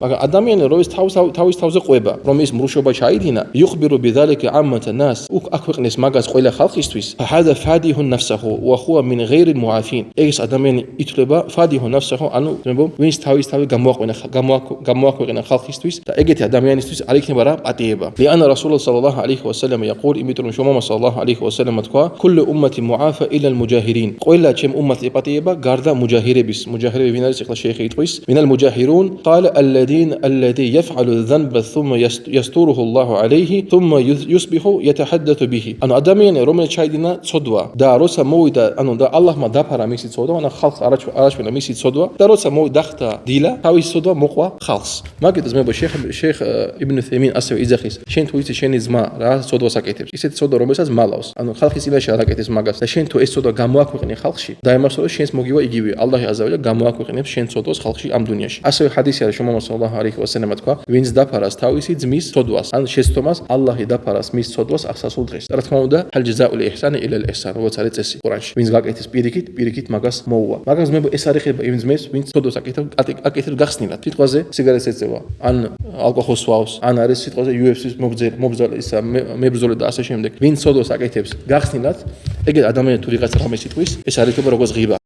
მაგრამ ადამიანი როის თავის თავზე ყვება, რომ ის მრუშობა ჩაიდინა, يخبر بذلك عامة الناس. აქვეყნეს მაგას ყველა ხალხისთვის. هذا فاديه نفسه وهو من غير المعافين. ეს ადამიანი ითვლება فاديه نفسه, ანუ ვინც თავის გამოაქვეყნა ხალხისთვის და ეგეთი ადამიანისთვის არ იქნება რა პატიება. لأن رسول الله صلى الله عليه وسلم يقول იმიტომ რომ შუამამა صلى الله عليه وسلم თქვა كل أمتي معافى إلا المجاهرين. ყველა ჩემ უმმათს ეპატიება გარდა მუჯაჰირების. მუჯაჰირები ვინ არის? ახლა შეიხი იტყვის. من المجاهرون قال الذي يفعل الذنب ثم يستره الله عليه ثم يصبح يتحدث به. ანუ ადამიანი რომელიც ჩაიდინა ცოდვა და როცა მოვიდა, ანუ და ალლაჰმა დაფარა მისი ცოდვა, ანუ ხალხს არაჩვენა მისი ცოდვა და როცა მოვიდახტა დილა, თავის ცოდვა მოყვა ხალხს. მაგიტოს მე შეიხ იბნ თეიმინ ასევე იძახის, შენ თუ იცი შენი ძმა რა ცოდვას აკეთებს, ისეთი ცოდვა რომელსაც მალავს, ანუ ხალხის წინაშე არ აკეთებს მაგას და შენ თუ ეს ცოდვა გამოაქვეყნე ხალხში, დაემართო რომ შენს მოგივა იგივე, ალლაჰი აზავაჯა გამოაქვეყნებს შენ ცოდვას ხალხში ამ დუნიაში. ასევე ჰადისი არის შუამამა სალლალაჰუ ალეიჰი ვასალამ თქვა, ვინც დაფარას თავისი ძმის ცოდვას, ან შეცდომას, ალლაჰი დაფარას მის ცოდვას აღსასრულ დღეს. რა თქმა უნდა, ჰალ ჯაზაუլ იჰსანი ილალ იჰსან, როგორც არის წესი ყურანში. ვინც გაკეთებს პირიქით მაგას მოუვა. მაგას მე ეს არ ეხება იმ ძმებს, ვინც ცოდვას აკეთებს გახსნილად. სიტყვაზე სიგარეტს ეწევა, ან ალკოჰოლს სვავს, ან არის სიტყვაზე UFC-ს მობრძოლე ისა მებრძოლე და ასე შემდეგ. ვინც ცოდვას აკეთებს გახსნილად, ეგეთ ადამიანს თუ ვიღაც რამე სიტყვის, ეს არ იქნება როგორც ღიბა.